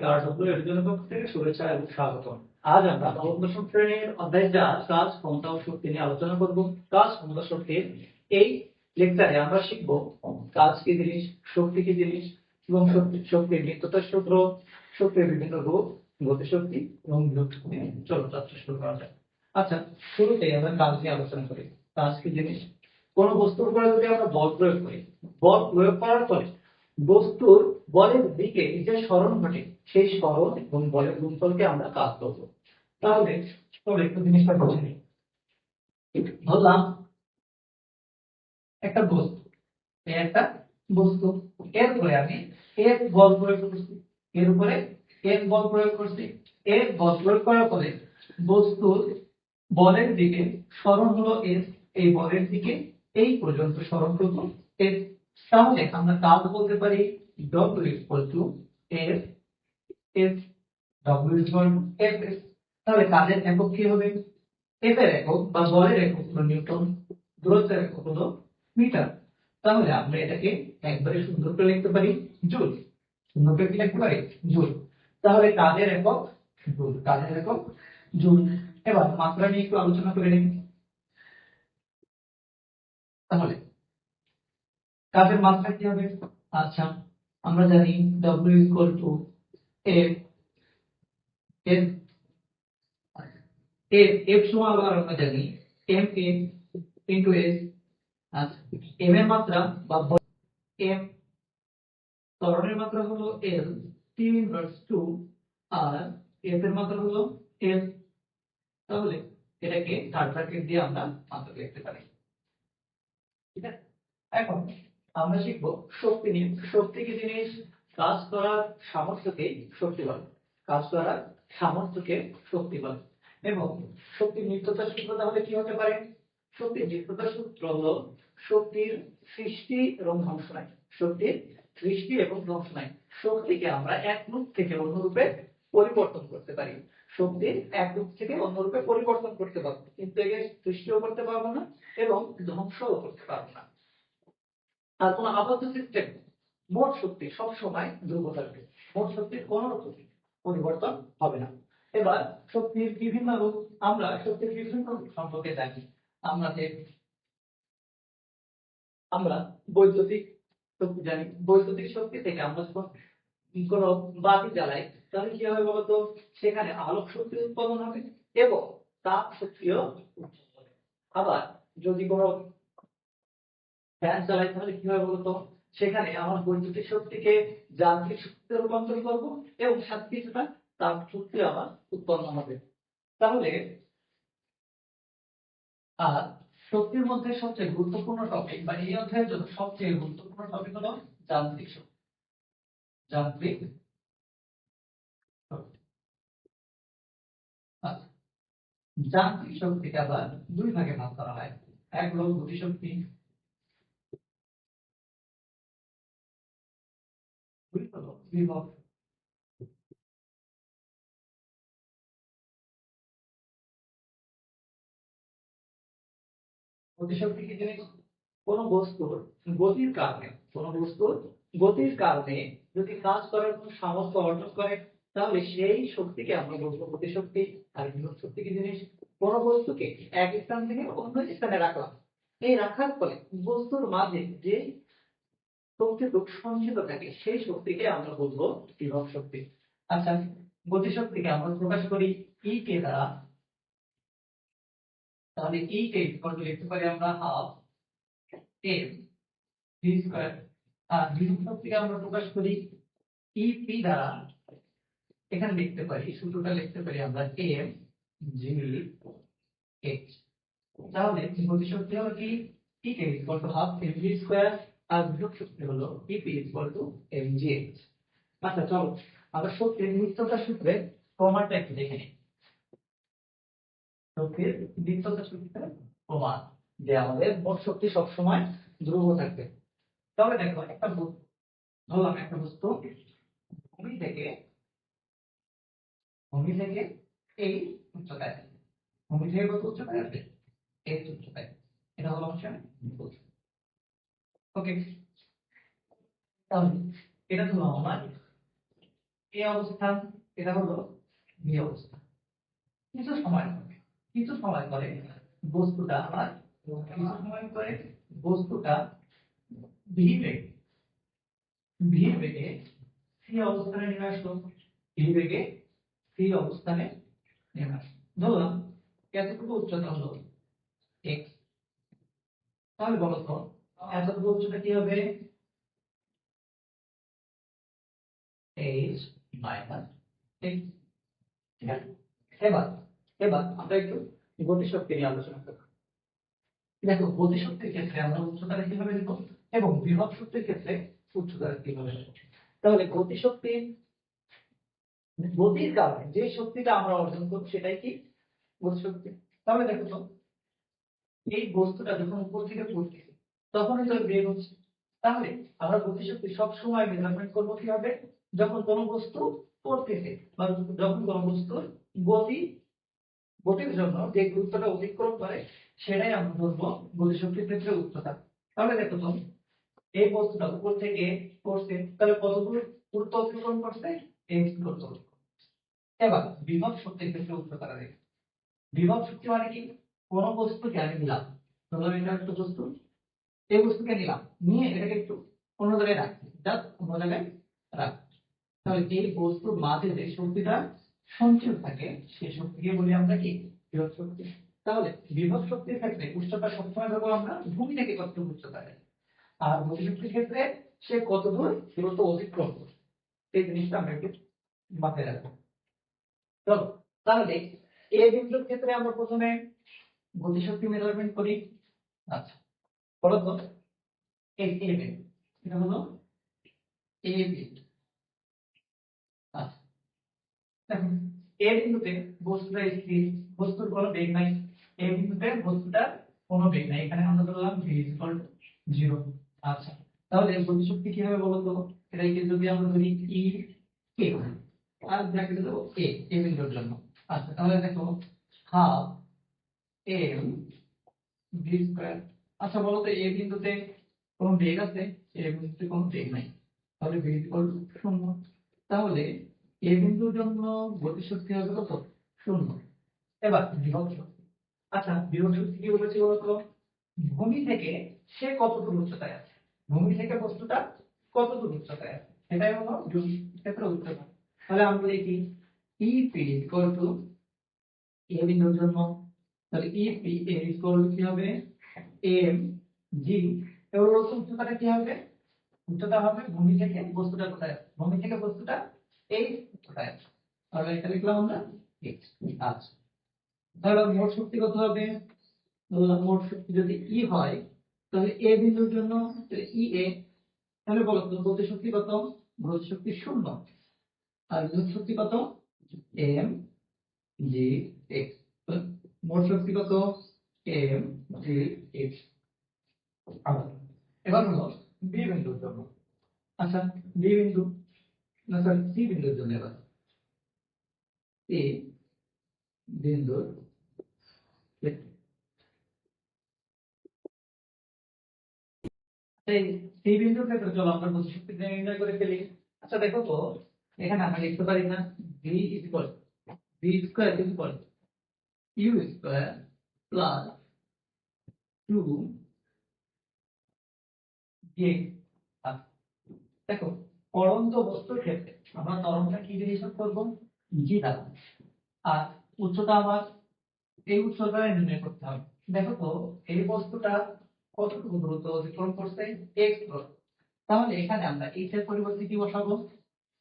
সবাইকে RW এর জন্য পক্ষ থেকে শুভেচ্ছা এবং স্বাগতম। আজ আমরা নবম দশম শ্রেণীর অধ্যায় 4 কাজ, ক্ষমতা ও শক্তি নিয়ে আলোচনা করব। কাজ, ক্ষমতা, শক্তির এই লেকচারে আমরা শিখব কাজ কি জিনিস, শক্তি কি জিনিস এবং শক্তির নিত্যতার সূত্র, শক্তির বিভিন্ন রূপ, গতিশক্তি এবং বিভব শক্তি। চলো যাত্রা শুরু করা যাক। আচ্ছা, শুরুতেই আমরা কাজ নিয়ে আলোচনা করি। কাজ কি জিনিস? কোন বস্তুর উপরে যদি আমরা বল প্রয়োগ করি, বল প্রয়োগ করার ফলে বস্তুর বলের দিকে যে সরণ ঘটে, সেই সরণ এবং বলের গুণফলকে আমরা কাজ বলবো। তাহলে চলো একটু জিনিসটা বুঝে নিই। ধরলাম একটা বস্তু, একটা বস্তু, এর উপরে আমি এক বল প্রয়োগ করছি, এর উপরে এক বল প্রয়োগ করছি। এক বল প্রয়োগ করার ফলে বস্তুর বলের দিকে সরণ হলো এস, এই বলের দিকে এই পর্যন্ত সরণ হলো এস। তাহলে আমরা কাজ বলতে পারি W equal to F F W equal to F S। তাহলে কাজের একক কি হবে? F এর একক বা বলের একক হলো নিউটন, দূরত্বের একক হলো মিটার। তাহলে আমরা এটাকে একবারে সুন্দর করে লিখতে পারি জুল। সুন্দর করে লিখতে পারি জুল। তাহলে কাজের একক জুল, কাজের একক জুল। এবার মাত্রা নিয়ে একটু আলোচনা করে নিই। তাহলে কাজের মাত্রা কি হবে? আচ্ছা, আমরা জানি W equal to F F F সমান আবার আমরা জানি M A into S। আচ্ছা, M এর মাত্রা বা M, ত্বরণের মাত্রা হলো L T ইনভার্স 2, আর F এর মাত্রা হলো L। তাহলে এটাকে থার্ড ব্র্যাকেট দিয়ে আমরা মাত্রা লিখতে পারি। ঠিক আছে, এখন আমরা শিখবো শক্তি নিয়ে। শক্তি কি জিনিস? কাজ করার সামর্থ্যকে শক্তি বলে, কাজ করার সামর্থ্যকে শক্তি বলে। এবং শক্তির নিত্যতার সূত্র তাহলে কি হতে পারে? শক্তির নিত্যতার সূত্র হলো শক্তির সৃষ্টি এবং ধ্বংস নাই। শক্তির সৃষ্টি এবং ধ্বংস নাই। শক্তিকে আমরা এক রূপ থেকে অন্য রূপে পরিবর্তন করতে পারি। শক্তির এক রূপ থেকে অন্য রূপে পরিবর্তন করতে পারবো, কিন্তু একে সৃষ্টিও করতে পারবো না এবং ধ্বংসও করতে পারবো না। আর কোন আবদ্ধ সিস্টেম মোট শক্তি সব সময় ধ্রুব থাকবে, মোট শক্তির কোনো রকম পরিবর্তন হবে না। এবার শক্তির বিভিন্ন রূপ, আমরা শক্তির বিভিন্ন রূপ সম্পর্কে জানি। আমরা বৈদ্যুতিক শক্তি জানি। বৈদ্যুতিক শক্তি থেকে আমরা যখন কোনো বাতি জ্বালাই, তাহলে কি হবে বলতো? সেখানে আলোক শক্তি উৎপাদন হবে এবং তাপ শক্তিও উৎপন্ন হবে। আবার যদি কোনো ফ্যান চালাই, তাহলে কি হবে বলতো? সেখানে আমার বৈদ্যুতিক শক্তিকে যান্ত্রিক শক্তিতে রূপান্তর করব এবং সাথে কিছুটা তাপ শক্তি আবার উৎপন্ন হবে। তাহলে আর শক্তির মধ্যে সবচেয়ে গুরুত্বপূর্ণ টপিক বা এই অধ্যায়ের জন্য সবচেয়ে গুরুত্বপূর্ণ টপিক হলো যান্ত্রিক শক্তি। যান্ত্রিক শক্তি। আচ্ছা, যান্ত্রিক শক্তিকে আবার দুই ভাগে ভাগ করা হয়। এক হলো গতিশক্তি, দুই হলো বিভব। গতিশক্তি কি জিনিস? কোন বস্তুর গতির কারণে, কোন বস্তুর গতির কারণে যদি কাজ করার কোন সামর্থ্য অর্জন করে, তাহলে সেই শক্তিকে আমরা বলবো গতিশক্তি। আর বিভব শক্তি কি জিনিস? কোন বস্তুকে এক স্থান থেকে অন্য স্থানে রাখলাম, এই রাখার ফলে বস্তুর মাঝে যে শক্তিটুকু সঞ্চিত থাকে, সেই শক্তিকে আমরা বলবো বিভব শক্তি। আচ্ছা, গতিশক্তিকে আমরা প্রকাশ করি ই কে দ্বারা। তাহলে ই কে লিখতে পারি আমরা হাফ এম ভি স্কয়ার। আর বিভব শক্তিকে আমরা প্রকাশ করি ই পি দ্বারা। এখানে লিখতে পারি, সূত্রটা লিখতে পারি আমরা এম জি এইচ। তাহলে গতিশক্তি হলো কি? E K equal to half M V square, আর বিভব শক্তি হলো E P equal to M G H. আচ্ছা, চলো আমরা শক্তির নিত্যতা সূত্রে প্রমাণটা একটু দেখে নিই। শক্তির নিত্যতা সূত্রে প্রমাণ যে আমাদের মোট শক্তি সবসময় ধ্রুব থাকবে। তাহলে দেখো, একটা ধরলাম একটা বস্তু ভূমি থেকে এই উচ্চতায়, ভূমি থেকে কত উচ্চতায় আছে? এই উচ্চতায়। এটা হলো হচ্ছে ওকে। তাহলে এটা হলো আমার এ অবস্থান, এটা হলো বি অবস্থান। কিছু সময় পরে বস্তুটা আবার ভি বেগে সি অবস্থানে নেমে আসলো। ধরলাম এতটুকু উচ্চতা হলো x। তাহলে বলো তো এতটুকু উচ্চতা কি হবে? h minus x। ঠিক আছে, এবার এবার আমরা একটু গতিশক্তি নিয়ে আলোচনা করব। দেখো, গতিশক্তির ক্ষেত্রে আমরা উচ্চতাটা কিভাবে লিখব এবং বিভব শক্তির ক্ষেত্রে উচ্চতাটা কিভাবে লিখব। তাহলে গতির কারণে যে শক্তিটা আমরা অর্জন করব সেটাই কি গতিশক্তি। তাহলে দেখো তো, এই বস্তুটা যখন উপর থেকে পড়তেছে তখনই তো বেগ হচ্ছে। তাহলে আমরা গতিশক্তি সবসময় মেজারমেন্ট করবো কিভাবে? যখন কোনো বস্তু পড়তেছে বা যখন কোনো বস্তুর গতি গতির জন্য যে গুরুত্বটা অতিক্রম করে সেটাই আমরা ধরবো গতিশক্তির ক্ষেত্রে উচ্চতা। তাহলে দেখো তো, এই বস্তুটা উপর থেকে পড়ছে, তাহলে কত দূর দূরত্ব অতিক্রম করছে? x দূরত্ব অতিক্রম। এবার বিভব শক্তির ক্ষেত্রে উচ্চতাটা দেখো। বিভব শক্তি মানে কি? কোন বস্তুকে আমি নিলাম, ধরলাম এটা একটা বস্তু, এই বস্তুকে নিলাম, নিয়ে এটাকে একটু অন্য জায়গায় রাখছি, জাস্ট অন্য জায়গায় রাখছি। তাহলে এই বস্তুর মাঝে যে শক্তিটা সঞ্চিত থাকে সেই শক্তিকে বলি আমরা কি? বিভব শক্তি। তাহলে বিভব শক্তির ক্ষেত্রে উচ্চতা সবসময় ধরবো আমরা ভূমি থেকে কতটুকু উচ্চতায়, আর গতিশক্তির ক্ষেত্রে সে কত দূর দূরত্ব অতিক্রম করে, এই জিনিসটা আমরা একটু মাথায় রাখবো। চলো, তাহলে এই বিন্দুর ক্ষেত্রে আমরা প্রথমে গতিশক্তি মেজারমেন্ট করি। আচ্ছা, বলতো এই এ বিন্দু, এটা হলো এ বিন্দু। আচ্ছা, দেখুন এ বিন্দুতে বস্তুটা স্থির, বস্তুর কোনো বেগ নাই। এ বিন্দুতে বস্তুটার কোনো বেগ নাই, এখানে আমরা ধরলাম v 0। আচ্ছা, তাহলে গতিশক্তি কিভাবে বলতো? এটাকে যদি আমরা ধরি ই কে আর ব্র্যাকেটে দেবো এ বিন্দুর জন্য। আচ্ছা, তাহলে দেখো হাফ এম ভি স্কয়ার। আচ্ছা, বলো তো এ বিন্দুতে কোনো বেগ আছে? এ বিন্দুতে কোনো বেগ নাই, তাহলে ভি ইকুয়াল টু 0। তাহলে এ বিন্দুর জন্য গতিশক্তি হবে কত? 0। এবার বিভব শক্তি। আচ্ছা, বিভব শক্তি কি বলেছি বলতো? ভূমি থেকে সে কত দূর উচ্চতায় আছে, ভূমি থেকে বস্তুটা কত দূর উচ্চতায় আছে, এটাই হলো বিভব ক্ষেত্রে উচ্চতা। তাহলে আমরা লিখি ইপি ইকুয়াল টু এ বিন্দুর জন্য, তাহলে ইপি এ ইকুয়াল টু কি হবে? M G. এবার উচ্চতাটা কি হবে? উচ্চতা হবে ভূমি থেকে বস্তুটা কোথায় আছে, ভূমি থেকে বস্তুটা এই কোথায় আছে, তাহলে এটা লিখলাম আমরা x। আচ্ছা, তাহলে মোট শক্তি কত হবে? মোট শক্তি যদি ই হয় তাহলে এ বিন্দুর জন্য ই এ, তাহলে বলো তো গতি শক্তি কত? গতি শক্তি 0। আর বিভব শক্তি কত? M G X. মোট শক্তি কত? M G X. এবার হলো বি বিন্দুর জন্য। আচ্ছা, বি বিন্দু না সরি সি বিন্দুর জন্য। এবার সি বিন্দুর ক্ষেত্রে এই সি বিন্দুর ক্ষেত্রে চলো আমরা গতিশক্তি নির্ণয় করে ফেলি। আচ্ছা, দেখো তো এখানে আমরা লিখতে পারি না V equal V square equal U square plus 2 G. দেখো, পড়ন্ত বস্তুর ক্ষেত্রে আমরা ত্বরণটা কি দিয়ে হিসাব করব? জি দ্বারা। আর উচ্চতা আমার এই উচ্চতা নির্ণয় করতে হবে। দেখো তো এই বস্তুটা কতটুকু দূরত্ব অতিক্রম করছে? x দূরত্ব। তাহলে এখানে আমরা x এর পরিবর্তে কি বসাবো?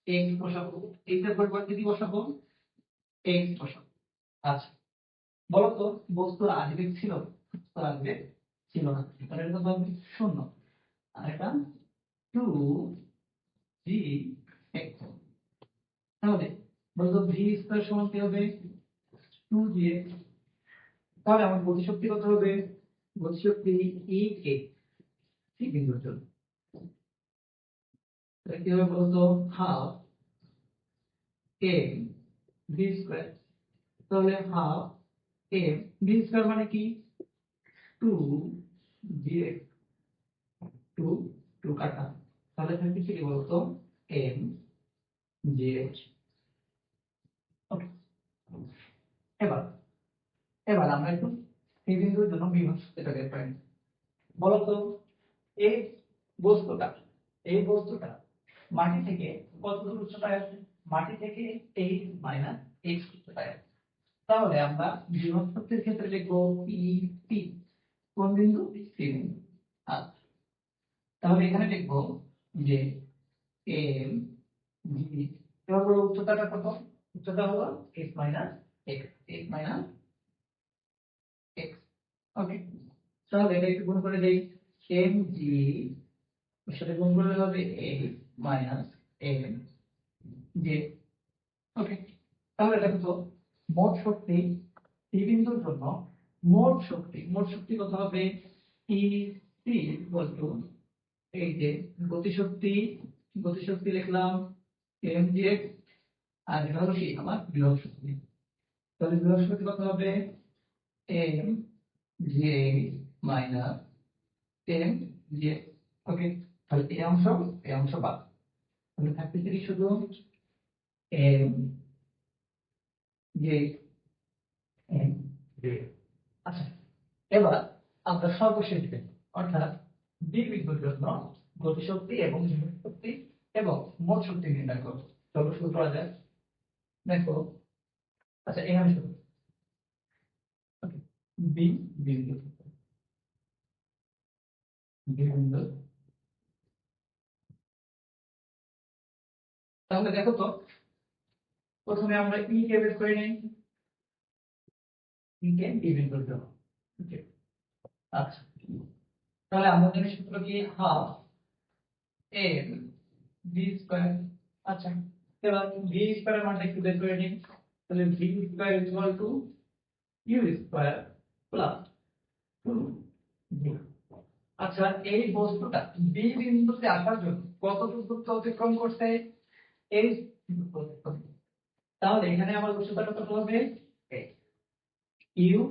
x বসাবো। x এর পরিবর্তে কি বসাবো? x বসাবো। আচ্ছা, বলো তো বস্তুর আদিবেগ ছিল? বস্তুর আদিবেগ ছিল না, তাহলে এটা হবে 0। আর এটা 2 জি x। তাহলে বলতো ভি স্কয়ার সমান কি হবে? 2gx। তাহলে আমার গতিশক্তি কত হবে? গতিশক্তি ই কে সি বিন্দুর জন্য তাহলে কি হবে বলতো? Half M V square. তাহলে হাফ এম ভি স্কয়ার মানে কি? 2gx। 2 2 কাটা, তাহলে থাকছে কি বলতো? M GH। ওকে, এবার এবার আমরা একটু এই বিন্দুর জন্য বিভব শক্তিটা বের করে নিই। বলতো এই বস্তুটা এই বস্তুটা মাটি থেকে কত দূর উচ্চতায় আছে? মাটি থেকে 8 মাইনাস x উচ্চতায় আছে। তাহলে আমরা বিভব শক্তির ক্ষেত্রে লিখবো P কোন বিন্দু? P বিন্দু। আচ্ছা, তাহলে এখানে লিখবো যে m g, এবার বলো উচ্চতাটা কত? উচ্চতা হলো x minus x, x minus x। ওকে, তাহলে এটা একটু গুণ করে দেই। m g এর সাথে গুণ করলে হবে a মাইনাস m j। ওকে, তাহলে দেখো তো মোট শক্তি P বিন্দুর জন্য মোট শক্তি কত হবে? E C ইকুয়াল টু এই যে গতিশক্তি লিখলাম mg, আর এটা হলো কি আমার বিভব শক্তি। তাহলে বিভব শক্তি কত হবে? m j minus m j। ওকে, তাহলে এই অংশ বাদ, তাহলে থাকবে কি শুধু m j m j। আচ্ছা, এবার আমরা সর্বশেষ বিন্দু অর্থাৎ বি বিন্দুর জন্য গতিশক্তি এবং বিভব শক্তি এবং মোট শক্তি নির্ণয় করব। চলো শুরু করা যাক। দেখো, আচ্ছা এখানে শুরু বি বিন্দু বি বিন্দু তাহলে দেখো তো প্রথমে আমরা ই কে বের করে নেই। ই কে বি বিন্দুর জন্য। ওকে, আচ্ছা, তাহলে আমাদের সূত্র কি? Half M V square. আচ্ছা, এবার ভি স্কয়ারের মানটা একটু বের করে নিই। তাহলে V square equal to U square plus 2v। আচ্ছা, এই বস্তুটা বি বিন্দুতে আসার জন্য কত দূরত্ব অতিক্রম করছে? এই দূরত্ব অতিক্রম। তাহলে এখানে আমার উচ্চতাটা কত হবে? ইউ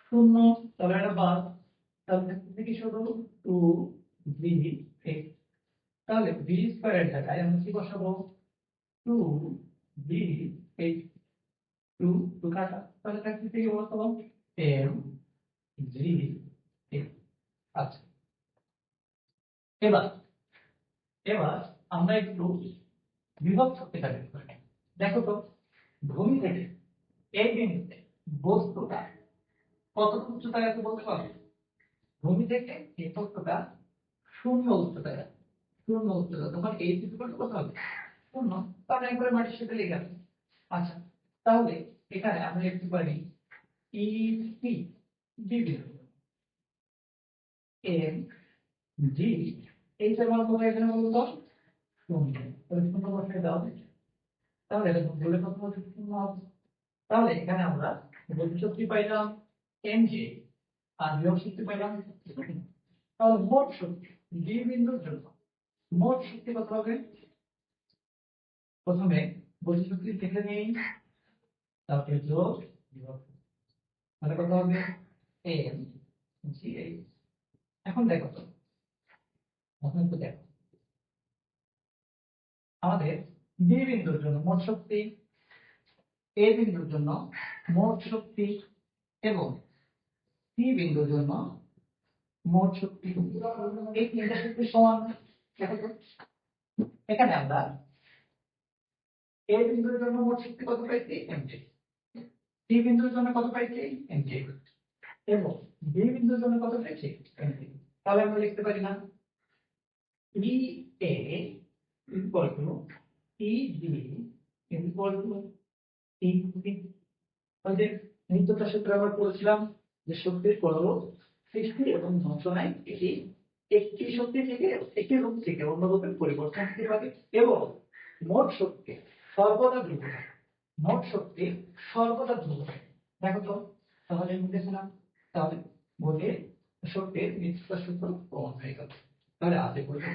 শূন্য, তাহলে এটা বাদ, তাহলে থাকছে কি শুধু 2v। তাহলে v স্কয়ারের জায়গায় আমরা কি বসাবো? 2v 2 2 কাটা, তাহলে থাকছে কি বলতো? m g। আচ্ছা, এবার এবার আমরা একটু বিভব শক্তিটা বের করে নিই। দেখো তো ভূমি থেকে এই বিন্দুতে বস্তুটা কত উচ্চতায় আছে বলতে পারবে? ভূমি থেকে এই বস্তুটা শূন্য উচ্চতায় আছে। শূন্য উচ্চতা, তখন এই চিত্রটা কত হবে? শূন্য, তাহলে একবারে মাটির সাথে লেগে আছে। আচ্ছা, তাহলে এখানে আমরা লিখতে পারি ই পি বি বিন্দু এম জি, এই যে মান কত এখানে বলতো? শূন্য, তাহলে শূন্য বসিয়ে দাও। তাহলে এটা বলে কত হবে? শূন্য হবে। তাহলে এখানে আমরা গতিশক্তি পাইলাম mg আর বিভব শক্তি পাইলাম। তাহলে মোট শক্তি বি বিন্দুর জন্য মোট শক্তি কত হবে? প্রথমে গতিশক্তি লিখে নেই, তারপরে যোগ বিভব শক্তি। তাহলে কত হবে? m g। এখন দেখো তো, দেখো আমাদের বি বিন্দুর জন্য মোট শক্তি, এ বিন্দুর জন্য মোট শক্তি এবং সি বিন্দুর জন্য মোট শক্তি, এই তিনটা শক্তি সমান। দেখো তো, এখানে আমরা এ বিন্দুর জন্য মোট শক্তি কত পাইছি? mg। সি বিন্দুর জন্য কত পাইছি? mg। এবং বি বিন্দুর জন্য কত পাইছি? mg। তাহলে আমরা লিখতে পারি না E A equal to E B equal to E B. ওই যে নিত্যতা সূত্র আমরা পড়েছিলাম যে শক্তির কোনো সৃষ্টি এবং ধ্বংস নাই, এটি একটি শক্তি থেকে একটি রূপ থেকে অন্য রূপে পরিবর্তন হতে পারে এবং মোট শক্তি সর্বদা ধ্রুব থাকে। মোট শক্তি সর্বদা ধ্রুব থাকে। দেখো তো, তাহলে লিখেছিলাম, তাহলে বলে শক্তির নিত্যতা সূত্র প্রমাণ হয়ে গেল। তাহলে আজ এ পর্যন্ত।